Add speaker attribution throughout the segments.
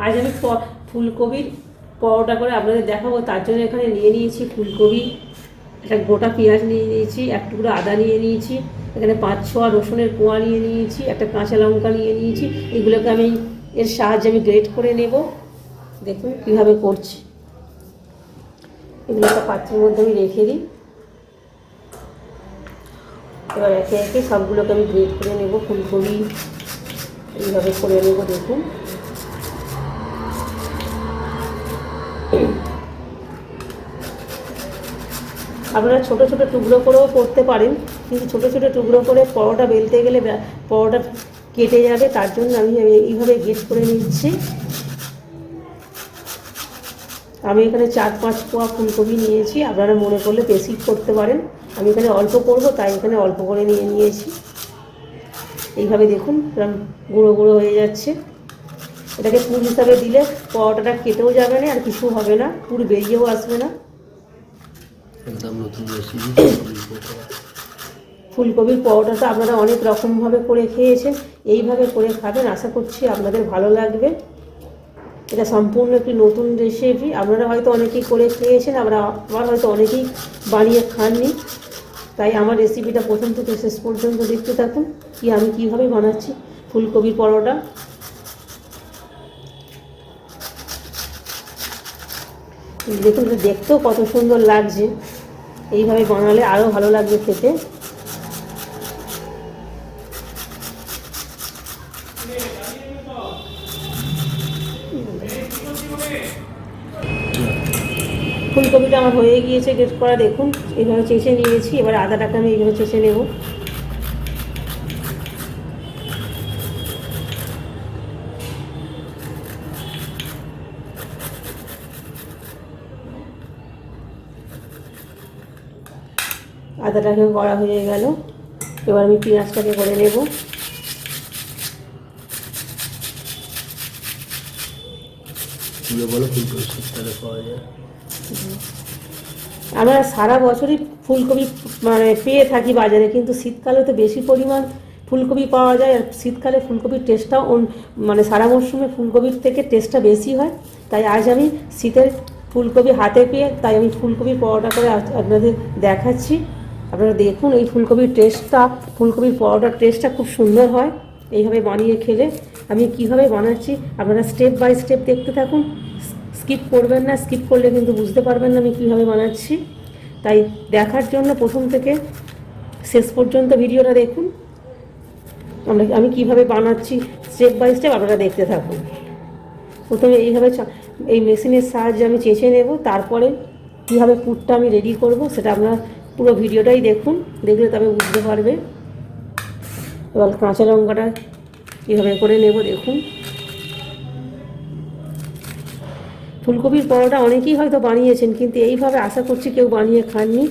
Speaker 1: আজ আমি ফুলকপির পরোটা করে আপনাদের দেখাবো। তার জন্য এখানে নিয়ে নিয়েছি ফুলকপি, একটা গোটা পেঁয়াজ নিয়ে নিয়েছি, এক টুকরো আদা নিয়ে নিয়েছি, এখানে 5-6 রসুনের কোয়া নিয়ে নিয়েছি, একটা কাঁচা লঙ্কা নিয়ে নিয়েছি। এগুলোকে আমি এর সাহায্যে আমি গ্রেট করে নেব। দেখুন কীভাবে করছি। এগুলো একটা পাত্রের মধ্যে আমি রেখে দিই। এবার একে একে সবগুলোকে আমি গ্রেট করে নেব। ফুলকপি এইভাবে করে নেব। দেখুন আপনারা ছোটো ছোটো টুকরো করেও করতে পারেন, কিন্তু ছোটো ছোটো টুকরো করে পরোটা বেলতে গেলে পরোটা কেটে যাবে। তার জন্য আমি এইভাবে গ্রেট করে নিচ্ছি। আমি এখানে 4-5 পোয়া ফুলকপি নিয়েছি, আপনারা মনে করলে বেশি করতে পারেন। আমি এখানে অল্প করব, তাই এখানে অল্প করে নিয়ে নিয়েছি। এইভাবে দেখুন গুঁড়ো গুঁড়ো হয়ে যাচ্ছে। এটাকে পুর হিসাবে দিলে পরোটাটা কেটেও যাবে না, আর কিছু হবে না, পুর বেরিয়েও আসবে না।
Speaker 2: একদম নতুন রেসিপি।
Speaker 1: ফুলকপির পরোটাটা আপনারা অনেক রকমভাবে করে খেয়েছেন, এইভাবে করে খাবেন, আশা করছি আপনাদের ভালো লাগবে। এটা সম্পূর্ণ একটি নতুন রেসিপি। আপনারা হয়তো অনেকেই করে খেয়েছেন, আবার হয়তো অনেকেই বানিয়ে খাননি। তাই আমার রেসিপিটা প্রথম থেকে শেষ পর্যন্ত দেখতে থাকুন আমি কীভাবে বানাচ্ছি ফুলকপির পরোটা। দেখুন দেখতেও কত সুন্দর লাগছে, এইভাবে বানালে আরও ভালো লাগবে খেতে। ফুলকপিটা আমার হয়ে গিয়েছে গ্রেট করা। দেখুন এইভাবে চেঁচে নিয়েছি। এবার আদাটাকে আমি এইভাবে চেঁচে নেব। আদাটাকে করা হয়ে গেল। এবার আমি পেঁয়াজটাকে করে নেব। আমরা সারা বছরই ফুলকপি পেয়ে থাকি বাজারে, কিন্তু শীতকালে তো বেশি পরিমাণ ফুলকপি পাওয়া যায়। আর শীতকালে ফুলকপির টেস্টটাও সারা মরশুমে ফুলকপির থেকে টেস্টটা বেশি হয়। তাই আজ আমি শীতের ফুলকপি হাতে পেয়ে তাই আমি ফুলকপির পরোটা করে আপনাদের দেখাচ্ছি। আপনারা দেখুন এই ফুলকপির পরোটার টেস্টটা খুব সুন্দর হয় এইভাবে বানিয়ে খেলে। আমি কিভাবে বানাচ্ছি আপনারা স্টেপ বাই স্টেপ দেখতে থাকুন, স্কিপ করবেন না। স্কিপ করলে কিন্তু বুঝতে পারবেন না আমি কীভাবে বানাচ্ছি। তাই দেখার জন্য প্রথম থেকে শেষ পর্যন্ত ভিডিওটা দেখুন। আমি কিভাবে বানাচ্ছি স্টেপ বাই স্টেপ আপনারা দেখতে থাকুন। প্রথমে এইভাবে এই মেশিনের সাহায্যে আমি চেঁচে নেব, তারপরে কীভাবে পুরটা আমি রেডি করব সেটা আপনারা পুরো ভিডিওটাই দেখুন, দেখলে তবে বুঝতে পারবে। এবার কাঁচা লঙ্কাটা কীভাবে করে নেব দেখুন। ফুলকপির পরোটা অনেকেই হয়তো বানিয়েছেন, কিন্তু এইভাবে আশা করছি কেউ বানিয়ে খাননি।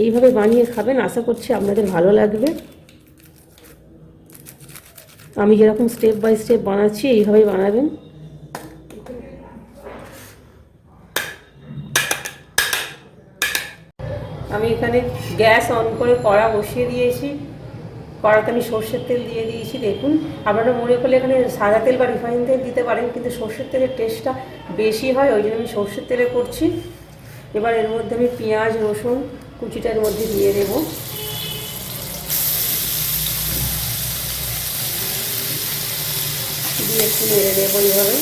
Speaker 1: এইভাবে বানিয়ে খাবেন, আশা করছি আপনাদের ভালো লাগবে। আমি যেরকম স্টেপ বাই স্টেপ বানাচ্ছি এইভাবেই বানাবেন। আমি এখানে গ্যাস অন করে কড়া বসিয়ে দিয়েছি। কড়াতে আমি সর্ষের তেল দিয়ে দিয়েছি। দেখুন আপনারা মনে করলে এখানে সাদা তেল বা রিফাইন তেল দিতে পারেন, কিন্তু সর্ষের তেলের টেস্টটা বেশি হয়, ওই জন্য আমি সর্ষের তেলে করছি। এবার এর মধ্যে আমি পেঁয়াজ রসুন কুচিটার মধ্যে দিয়ে দেব। দিয়ে একটু নেড়ে দেব এইভাবে।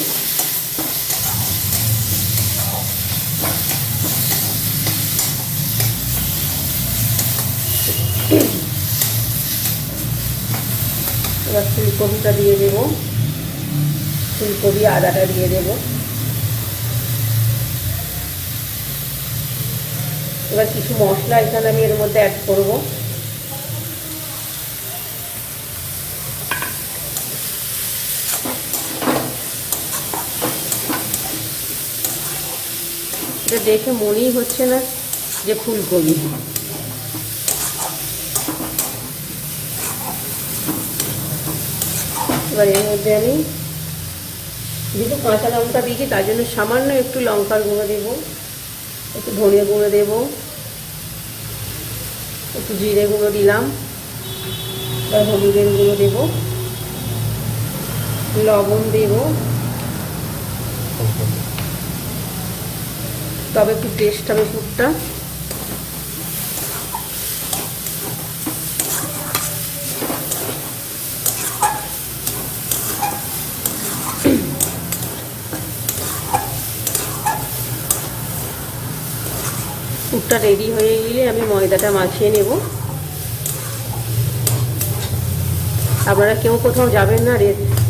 Speaker 1: এবার ফুলকপিটা দিয়ে দেবো, ফুলকপি আদাটা দিয়ে দেবো। এবার কিছু মশলা এখানে আমি এর মধ্যে অ্যাড করব। এটা দেখে মনেই হচ্ছে না যে ফুলকপি। এবার এর মধ্যে আমি যেহেতু কাঁচা লঙ্কা দিয়েছি তার জন্য সামান্য একটু লঙ্কার গুঁড়ো দেবো, একটু ধনে গুঁড়ো দেবো, একটু জিরে গুঁড়ো দিলাম, এবার হলুদের গুঁড়ো দেবো, লবণ দেবো, তবে একটু টেস্ট হবে পুরটা। পুরটা রেডি হয়ে গেলে আমি ময়দাটা মাখিয়ে নেব। আপনারা কেউ কোথাও যাবেন না,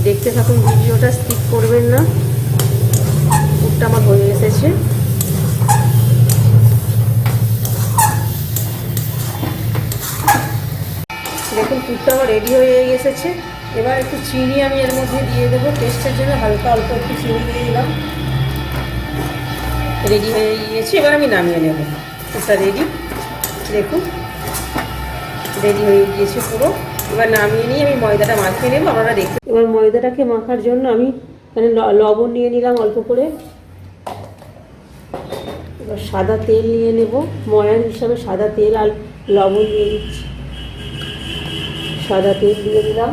Speaker 1: দেখতে থাকুন ভিডিওটা, স্কিপ করবেন না। পুরটা আমার হয়ে এসেছে। দেখুন পুরটা আমার রেডি হয়ে এসেছে। এবার একটু চিনি আমি এর মধ্যে দিয়ে দেবো টেস্টের জন্য, হালকা অল্প একটু চিনি দিয়ে দিলাম। রেডি হয়ে গিয়েছে, এবার আমি নামিয়ে নেব। পুরটা রেডি, দেখুন রেডি হয়ে গিয়েছে পুরো। এবার নামিয়ে নিয়ে আমি ময়দাটা মাখিয়ে নেব, আপনারা দেখুন। এবার ময়দাটাকে মাখার জন্য আমি এখানে লবণ নিয়ে নিলাম অল্প করে। এবার সাদা তেল নিয়ে নেব, ময়ান হিসাবে সাদা তেল আর লবণ দিয়ে দিচ্ছি। সাদা তেল দিয়ে দিলাম।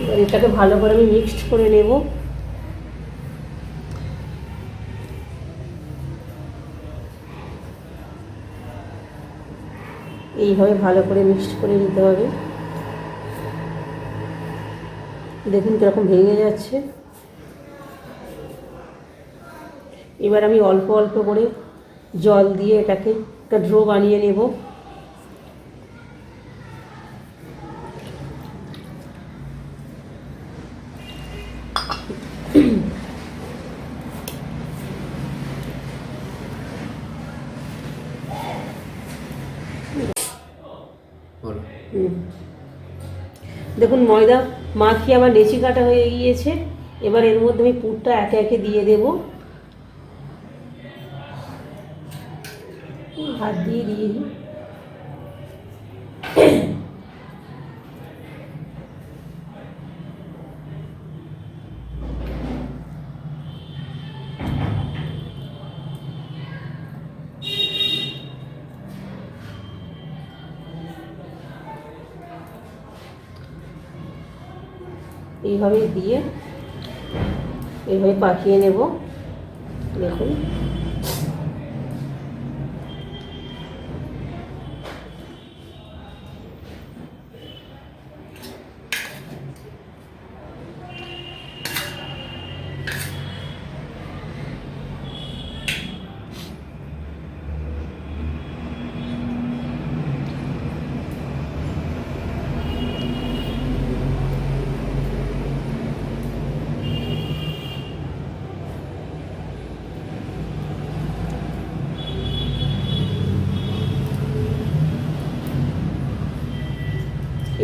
Speaker 1: এবার এটাকে ভালো করে আমি মিক্সড করে নেব। এইভাবে ভালো করে মিক্সড করে নিতে হবে। দেখুন কীরকম ভেঙে যাচ্ছে। এবার আমি অল্প অল্প করে জল দিয়ে এটাকে একটা ড্রো বানিয়ে নেব। দেখুন ময়দা মাখিয়ে আমার লেচি কাটা হয়ে গিয়েছে। এবার এর মধ্যে আমি পুরটা একে একে দিয়ে দেব। হাত দিয়ে দিয়ে দিই। এইভাবে দিয়ে এইভাবে পাকিয়ে নেব। দেখুন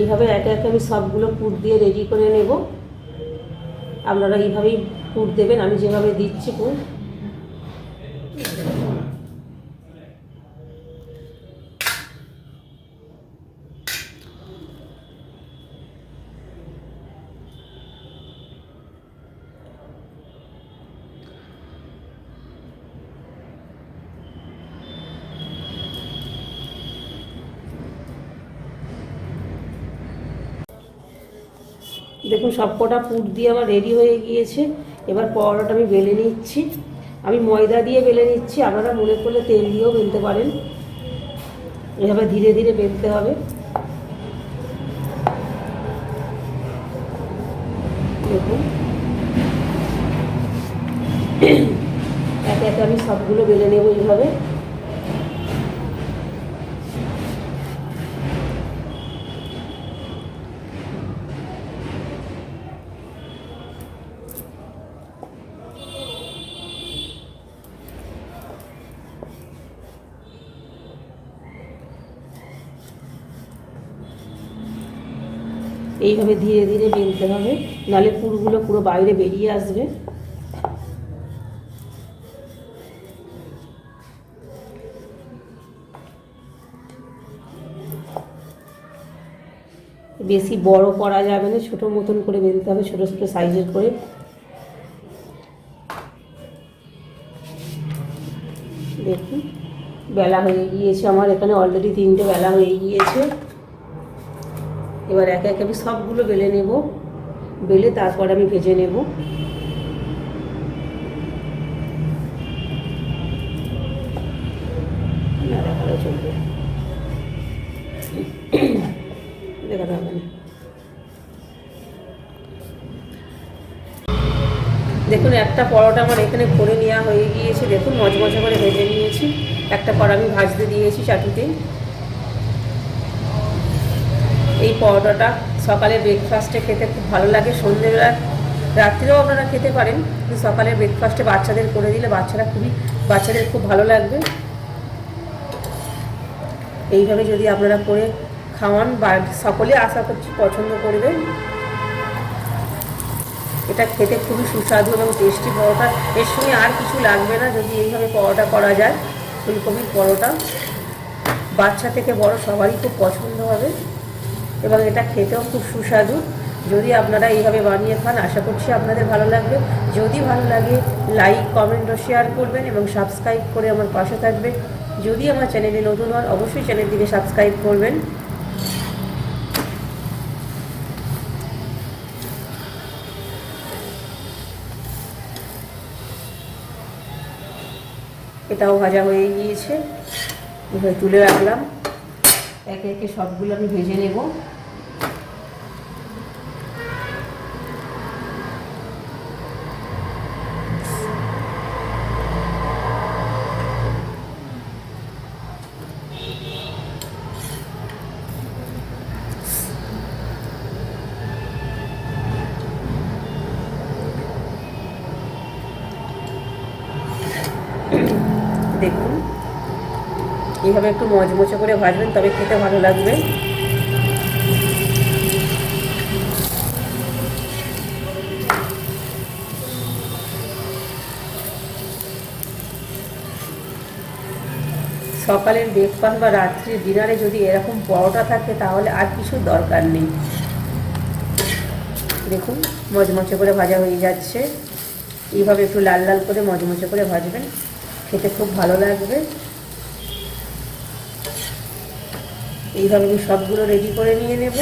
Speaker 1: এইভাবে একে একে আমি সবগুলো পুর দিয়ে রেডি করে নেব। আপনারা এইভাবেই পুর দেবেন, আমি যেভাবে দিচ্ছি পুর। দেখুন সবকটা পুর দিয়ে আমার রেডি হয়ে গিয়েছে। এবার পরোটাটা আমি বেলে নিচ্ছি। আমি ময়দা দিয়ে বেলে নিচ্ছি, আপনারা মনে করলে তেল দিয়েও বেলতে পারেন। এভাবে ধীরে ধীরে বেলতে হবে। দেখুন একে একে আমি সবগুলো বেলে নেব এইভাবে। এইভাবে ধীরে ধীরে বেলতে হবে, নাহলে পুরগুলো পুরো বাইরে বেরিয়ে আসবে। বেশি বড় করা যাবে না, ছোটো মতন করে বেলতে হবে, ছোটো ছোটো সাইজের করে। দেখুন বেলা হয়ে গিয়েছে আমার, এখানে অলরেডি 3টে বেলা হয়ে গিয়েছে। এবার একে একে আমি সবগুলো বেলে নেব, বেলে তারপর আমি ভেজে নেব। চলবে, দেখাতে হবে না। দেখুন একটা পরোটা আমার এখানে করে নেওয়া হয়ে গিয়েছে, দেখুন মচমচে করে ভেজে নিয়েছি। একটা পর আমি ভাজতে দিয়েছি চাটুতে। এই পরোটাটা সকালে ব্রেকফাস্টে খেতে খুব ভালো লাগে, সন্ধ্যেবেলা রাত্রেও আপনারা খেতে পারেন, কিন্তু সকালে ব্রেকফাস্টে বাচ্চাদের করে দিলে বাচ্চাদের খুব ভালো লাগবে। এইভাবে যদি আপনারা করে খাওয়ান বা সকলে আশা করছি পছন্দ করবেন। এটা খেতে খুবই সুস্বাদু এবং টেস্টি পরোটা, এর সঙ্গে আর কিছু লাগবে না যদি এইভাবে পরোটা করা যায়। ফুলকপির পরোটা বাচ্চা থেকে বড় সবারই খুব পছন্দ হবে এবং এটা খেতেও খুব সুস্বাদু। যদি আপনারা এইভাবে বানিয়ে খান আশা করছি আপনাদের ভালো লাগবে। যদি ভালো লাগে লাইক, কমেন্ট ও শেয়ার করবেন এবং সাবস্ক্রাইব করে আমার পাশে থাকবেন। যদি আমার চ্যানেলে নতুন হন অবশ্যই চ্যানেলটিকে সাবস্ক্রাইব করবেন। এটাও ভাজা হয়ে গিয়েছে, এভাবে তুলে রাখলাম। একে একে সবগুলো আমি ভেজে নেব। দেখুন এইভাবে একটু মচমচে করে ভাজবেন, তবে খেতে ভালো লাগবে। সকালের ব্রেকফাস্ট বা রাত্রির ডিনারে যদি এরকম পরোটা থাকে তাহলে আর কিছু দরকার নেই। দেখুন মচমচে করে ভাজা হয়ে যাচ্ছে। এইভাবে একটু লাল লাল করে মচমচে করে ভাজবেন, খেতে খুব ভালো লাগবে। এইভাবে আমি সবগুলো রেডি করে নিয়ে নেব।